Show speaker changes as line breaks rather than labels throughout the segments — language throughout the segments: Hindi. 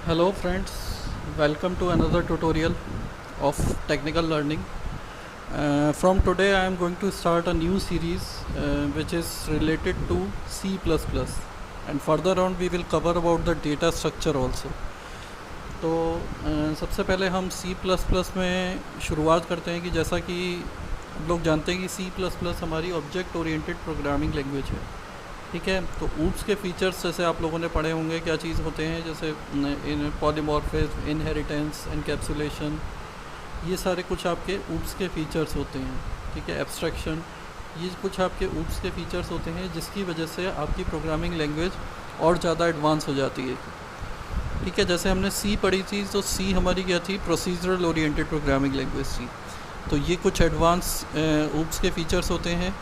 Hello friends, welcome to another tutorial of technical learning. From today I am going to start a new series which is related to C++, and further on we will cover about the data structure also. तो सबसे पहले हम C++ में शुरुआत करते हैं कि जैसा कि हम लोग जानते हैं कि C++ हमारी ऑब्जेक्ट ओरिएंटेड प्रोग्रामिंग लैंग्वेज है। ठीक है, तो ऊप्स के फीचर्स जैसे आप लोगों ने पढ़े होंगे क्या चीज़ होते हैं, जैसे इन पॉलीमॉर्फिज्म, इनहेरिटेंस, एनकैप्सुलेशन, ये सारे कुछ आपके ऊप्स के फीचर्स होते हैं। ठीक है, एब्स्ट्रैक्शन, ये कुछ आपके ऊप्स के फीचर्स होते हैं जिसकी वजह से आपकी प्रोग्रामिंग लैंग्वेज और ज़्यादा एडवांस हो जाती है। ठीक है, जैसे हमने सी पढ़ी थी तो सी हमारी क्या थी, प्रोसीजरल ओरिएंटेड प्रोग्रामिंग लैंग्वेज थी। तो ये कुछ एडवांस ऊप्स के फीचर्स होते हैं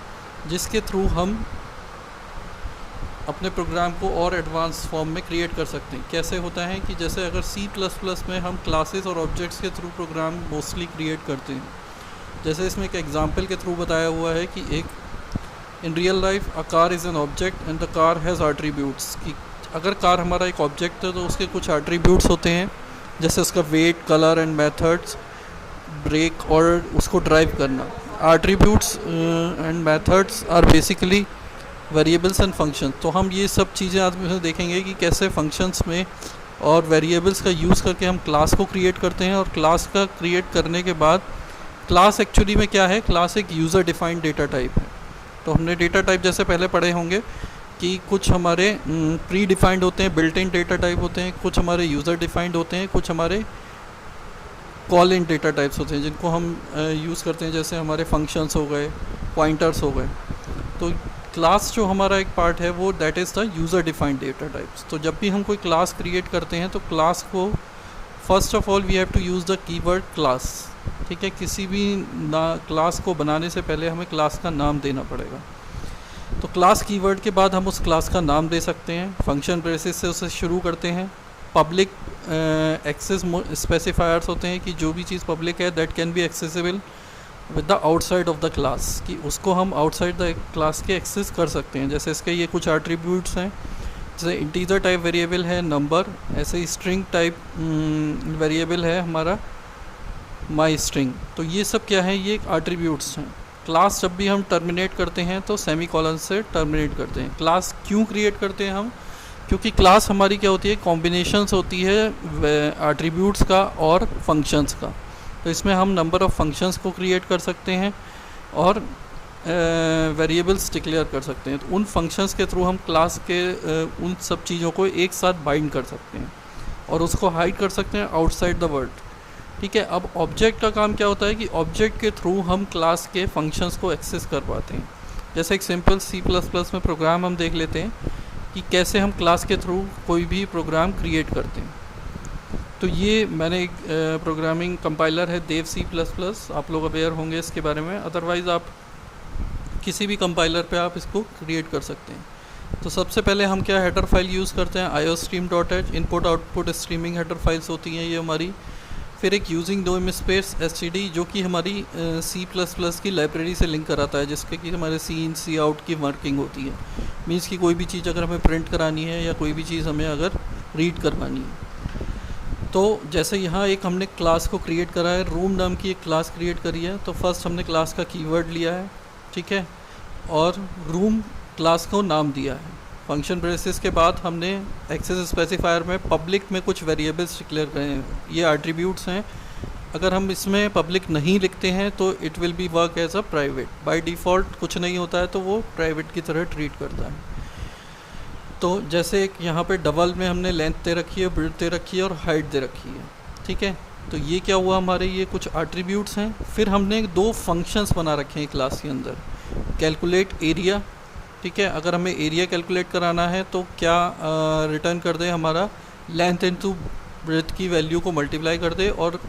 जिसके थ्रू हम अपने प्रोग्राम को और एडवांस फॉर्म में क्रिएट कर सकते हैं। कैसे होता है कि जैसे अगर C++ में हम क्लासेस और ऑब्जेक्ट्स के थ्रू प्रोग्राम मोस्टली क्रिएट करते हैं, जैसे इसमें एक एग्जांपल के थ्रू बताया हुआ है कि एक in real life a car is an object and the car has attributes, कि अगर कार हमारा एक ऑब्जेक्ट है तो उसके कुछ एट्रीब्यूट्स होते हैं, जैसे उसका weight, colour and methods, break और उसको ड्राइव करना। Attributes and methods are basically variables and function. तो हम ये सब चीज़ें आज में देखेंगे कि कैसे फंक्शंस में और वेरिएबल्स का यूज़ करके हम क्लास को क्रिएट करते हैं, और क्लास का क्रिएट करने के बाद क्लास एक्चुअली में क्या है, क्लास एक यूज़र डिफाइंड डेटा टाइप है। तो हमने डेटा टाइप जैसे पहले पढ़े होंगे कि कुछ हमारे प्री डिफाइंड होते हैं, बिल्ट इन डेटा टाइप होते हैं, कुछ हमारे यूज़र डिफाइंड होते हैं, कुछ हमारे कॉल इन डेटा टाइप्स होते हैं जिनको हम यूज़ करते हैं, जैसे हमारे फंक्शंस हो गए, पॉइंटर्स हो गए। तो क्लास जो हमारा एक पार्ट है वो that is the user defined data types. तो जब भी हम कोई क्लास क्रिएट करते हैं तो क्लास को first of all we have to use the keyword class. ठीक है, किसी भी क्लास को बनाने से पहले हमें क्लास का नाम देना पड़ेगा। तो क्लास कीवर्ड के बाद हम उस क्लास का नाम दे सकते हैं। फंक्शन बेसिस से उसे शुरू करते हैं। पब्लिक एक्सेस स्पेसिफायर्स होते हैं कि जो भी चीज़ पब्लिक है that can be accessible with the outside of the class, कि उसको हम आउटसाइड द क्लास के एक्सेस कर सकते हैं। जैसे इसके ये कुछ एट्रीब्यूट्स हैं, जैसे इंटीजर टाइप वेरिएबल है नंबर, ऐसे ही स्ट्रिंग टाइप वेरिएबल है हमारा माई स्ट्रिंग। तो ये सब क्या है, ये एट्रीब्यूट्स हैं। क्लास जब भी हम टर्मिनेट करते हैं तो सेमी कॉलन से टर्मिनेट करते हैं। क्लास क्यों क्रिएट करते हैं हम, क्योंकि क्लास हमारी क्या होती है, कॉम्बिनेशंस होती है एट्रीब्यूट्स का और फंक्शंस का। तो इसमें हम नंबर ऑफ़ फंक्शंस को क्रिएट कर सकते हैं और वेरिएबल्स डिक्लेयर कर सकते हैं। तो उन फंक्शंस के थ्रू हम क्लास के उन सब चीज़ों को एक साथ बाइंड कर सकते हैं और उसको हाइड कर सकते हैं आउटसाइड द वर्ल्ड। ठीक है, अब ऑब्जेक्ट का काम क्या होता है कि ऑब्जेक्ट के थ्रू हम क्लास के फंक्शंस को एक्सेस कर पाते हैं। जैसे एक सिंपल C++ में प्रोग्राम हम देख लेते हैं कि कैसे हम क्लास के थ्रू कोई भी प्रोग्राम क्रिएट करते हैं। तो ये मैंने एक प्रोग्रामिंग कंपाइलर है देव C++, आप लोग अवेयर होंगे इसके बारे में, अदरवाइज़ आप किसी भी कंपाइलर पे आप इसको क्रिएट कर सकते हैं। तो सबसे पहले हम क्या हेडर फाइल यूज़ करते हैं, iostream.h, input output streaming header files होती हैं ये हमारी। फिर एक यूजिंग नेम स्पेस std जो कि हमारी C++ की लाइब्रेरी से लिंक कराता है, जिसके कि हमारे सी इन सी आउट की वर्किंग होती है। मीन्स कि कोई भी चीज़ अगर हमें प्रिंट करानी है या कोई भी चीज़ हमें अगर रीड करवानी है। तो जैसे यहाँ एक हमने क्लास को क्रिएट करा है, रूम नाम की एक क्लास क्रिएट करी है। तो फर्स्ट हमने क्लास का कीवर्ड लिया है, ठीक है, और रूम क्लास को नाम दिया है। फंक्शन बेसिस के बाद हमने एक्सेस स्पेसिफायर में पब्लिक में कुछ वेरिएबल्स डिक्लेयर करे हैं, ये एट्रीब्यूट्स हैं। अगर हम इसमें पब्लिक नहीं लिखते हैं तो it will be work as a private. By default कुछ नहीं होता है तो वो प्राइवेट की तरह ट्रीट करता है। तो जैसे एक यहाँ पे डबल में हमने लेंथ दे रखी है, विड्थ दे रखी है और हाइट दे रखी है। ठीक है, तो ये क्या हुआ, हमारे ये कुछ एट्रीब्यूट्स हैं। फिर हमने दो फंक्शंस बना रखे हैं क्लास के अंदर, कैलकुलेट एरिया। ठीक है, अगर हमें एरिया कैलकुलेट कराना है तो क्या रिटर्न कर दे, हमारा लेंथ इनटू ब्रेथ की वैल्यू को मल्टीप्लाई कर दे और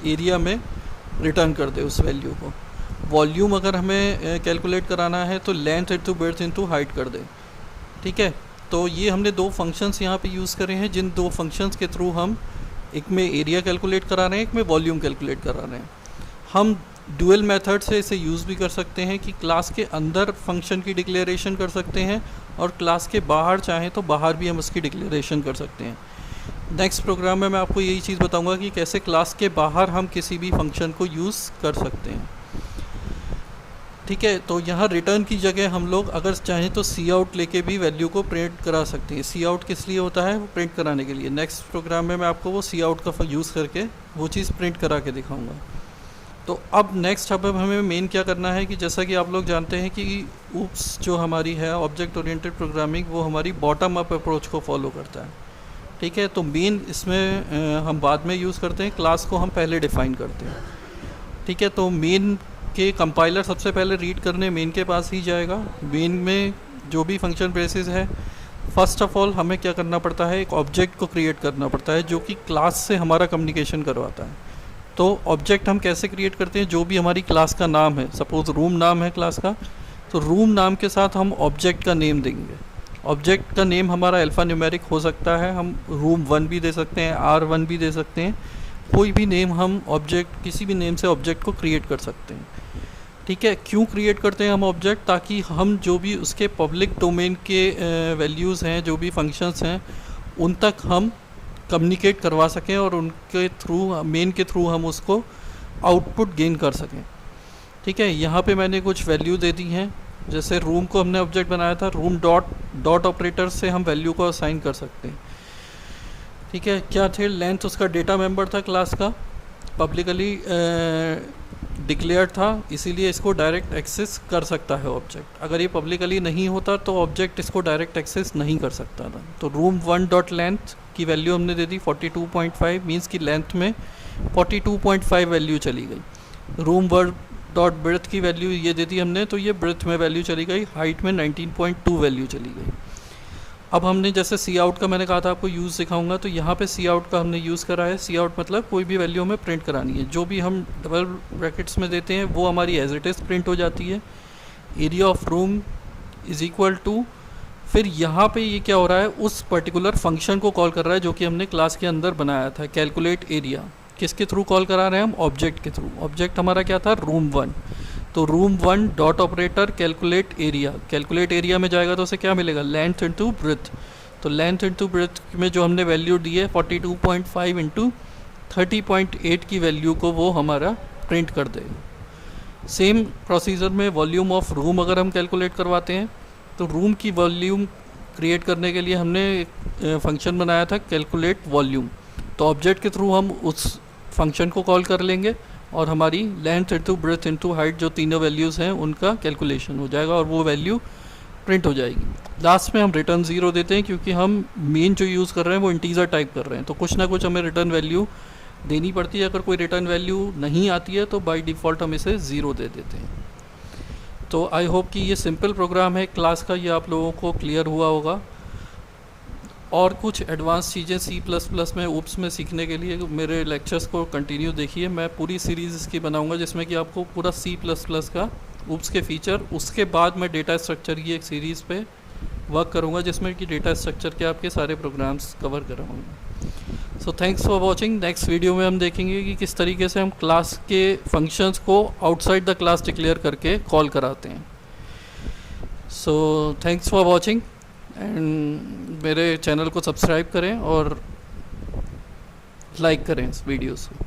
एरिया में रिटर्न कर दे उस वैल्यू को। वॉल्यूम अगर हमें कैलकुलेट कराना है तो length into breadth into height कर दे। ठीक है, तो ये हमने दो फंक्शंस यहाँ पे यूज़ करे हैं, जिन दो फंक्शंस के थ्रू हम एक में एरिया कैलकुलेट करा रहे हैं, एक में वॉल्यूम कैलकुलेट करा रहे हैं। हम डुअल मेथड से इसे यूज़ भी कर सकते हैं कि क्लास के अंदर फंक्शन की डिक्लेरेशन कर सकते हैं और क्लास के बाहर चाहें तो बाहर भी हम उसकी डिक्लेरेशन कर सकते हैं। नेक्स्ट प्रोग्राम में मैं आपको यही चीज़ बताऊंगा कि कैसे क्लास के बाहर हम किसी भी फंक्शन को यूज़ कर सकते हैं। ठीक है, तो यहाँ रिटर्न की जगह हम लोग अगर चाहें तो सी आउट लेके भी वैल्यू को प्रिंट करा सकते हैं। सी आउट किस लिए होता है? वो प्रिंट कराने के लिए। नेक्स्ट प्रोग्राम में मैं आपको वो सी आउट का यूज़ करके वो चीज़ प्रिंट करा के दिखाऊंगा। तो अब नेक्स्ट अब हमें मेन क्या करना है कि जैसा कि आप लोग जानते हैं कि ऊप्स जो हमारी है ऑब्जेक्ट ओरिएंटेड प्रोग्रामिंग, वो हमारी बॉटम अप अप्रोच को फॉलो करता है। ठीक है, तो मेन इसमें हम बाद में यूज़ करते हैं, क्लास को हम पहले डिफ़ाइन करते हैं। ठीक है, तो मेन के कंपाइलर सबसे पहले रीड करने मेन के पास ही जाएगा। मेन में जो भी फंक्शन ब्रेसेस है, फर्स्ट ऑफ ऑल हमें क्या करना पड़ता है, एक ऑब्जेक्ट को क्रिएट करना पड़ता है जो कि क्लास से हमारा कम्युनिकेशन करवाता है। तो ऑब्जेक्ट हम कैसे क्रिएट करते हैं? जो भी हमारी क्लास का नाम है, सपोज़ रूम नाम है क्लास का, तो रूम नाम के साथ हम ऑब्जेक्ट का नेम देंगे। ऑब्जेक्ट का नेम हमारा अल्फ़ा न्यूमेरिक हो सकता है, हम रूम 1 भी दे सकते हैं, R1 भी दे सकते हैं, कोई भी नेम हम ऑब्जेक्ट, किसी भी नेम से ऑब्जेक्ट को क्रिएट कर सकते हैं। ठीक है, क्यों क्रिएट करते हैं हम ऑब्जेक्ट? ताकि हम जो भी उसके पब्लिक डोमेन के वैल्यूज़ हैं, जो भी फंक्शंस हैं, उन तक हम कम्युनिकेट करवा सकें और उनके थ्रू, मेन के थ्रू हम उसको आउटपुट गेन कर सकें। ठीक है, यहाँ पे मैंने कुछ वैल्यू दे दी हैं। जैसे रूम को हमने ऑब्जेक्ट बनाया था, रूम डॉट ऑपरेटर से हम वैल्यू को असाइन कर सकते हैं। ठीक है, क्या थे? लेंथ उसका डेटा मेंबर था क्लास का, पब्लिकली डिक्लेयर था, इसीलिए इसको डायरेक्ट एक्सेस कर सकता है ऑब्जेक्ट। अगर ये पब्लिकली नहीं होता तो ऑब्जेक्ट इसको डायरेक्ट एक्सेस नहीं कर सकता था। तो रूम 1 डॉट लेंथ की वैल्यू हमने दे दी 42.5, मीन्स की लेंथ में 42.5 वैल्यू चली गई। रूम 1 डॉट ब्रेथ की वैल्यू ये दे दी हमने, तो ये ब्रेथ में वैल्यू चली गई। हाइट में 19.2 वैल्यू चली गई। अब हमने जैसे सी आउट का मैंने कहा था आपको यूज़ सिखाऊंगा, तो यहाँ पे सी आउट का हमने यूज़ करा है। सी आउट मतलब कोई भी वैल्यू हमें प्रिंट करानी है, जो भी हम डबल ब्रैकेट्स में देते हैं वो हमारी एज इट इज़ प्रिंट हो जाती है। Area of room is equal to, फिर यहाँ पे ये क्या हो रहा है, उस पर्टिकुलर फंक्शन को कॉल कर रहा है जो कि हमने क्लास के अंदर बनाया था, कैलकुलेट एरिया। किसके थ्रू कॉल करा रहे हैं हम? ऑब्जेक्ट के थ्रू। ऑब्जेक्ट हमारा क्या था? रूम 1। तो room 1 dot operator calculate area, calculate area में जाएगा तो उसे क्या मिलेगा? Length into breadth. तो लेंथ इंटू ब्रेथ में जो हमने वैल्यू दी है 42.5 इंटू 30.8 की वैल्यू को वो हमारा प्रिंट कर देगा। सेम प्रोसीजर में वॉल्यूम ऑफ रूम अगर हम कैलकुलेट करवाते हैं, तो रूम की वॉल्यूम क्रिएट करने के लिए हमने एक फंक्शन बनाया था कैलकुलेट वॉल्यूम। तो ऑब्जेक्ट के थ्रू हम उस फंक्शन को कॉल कर लेंगे और हमारी length into breadth into height जो तीनों वैल्यूज़ हैं उनका कैलकुलेशन हो जाएगा और वो वैल्यू प्रिंट हो जाएगी। लास्ट में हम रिटर्न 0 देते हैं क्योंकि हम मेन जो यूज़ कर रहे हैं वो इंटीजर टाइप कर रहे हैं, तो कुछ ना कुछ हमें रिटर्न वैल्यू देनी पड़ती है। अगर कोई रिटर्न वैल्यू नहीं आती है तो बाय डिफ़ॉल्ट हम इसे 0 दे देते हैं। तो आई होप कि ये सिंपल प्रोग्राम है क्लास का, ये आप लोगों को क्लियर हुआ होगा। और कुछ एडवांस चीज़ें C++ में ऊप्स में सीखने के लिए मेरे लेक्चर्स को कंटिन्यू देखिए। मैं पूरी सीरीज़ इसकी बनाऊंगा जिसमें कि आपको पूरा C++ का ऊप्स के फीचर, उसके बाद मैं डेटा स्ट्रक्चर की एक सीरीज़ पे वर्क करूंगा जिसमें कि डेटा स्ट्रक्चर के आपके सारे प्रोग्राम्स कवर कराऊंगा। So thanks for watching. Next video में हम देखेंगे कि किस तरीके से हम क्लास के फंक्शंस को आउटसाइड द क्लास डिक्लेयर करके कॉल कराते हैं। So thanks for watching and मेरे चैनल को सब्सक्राइब करें और लाइक करें इस वीडियोस को।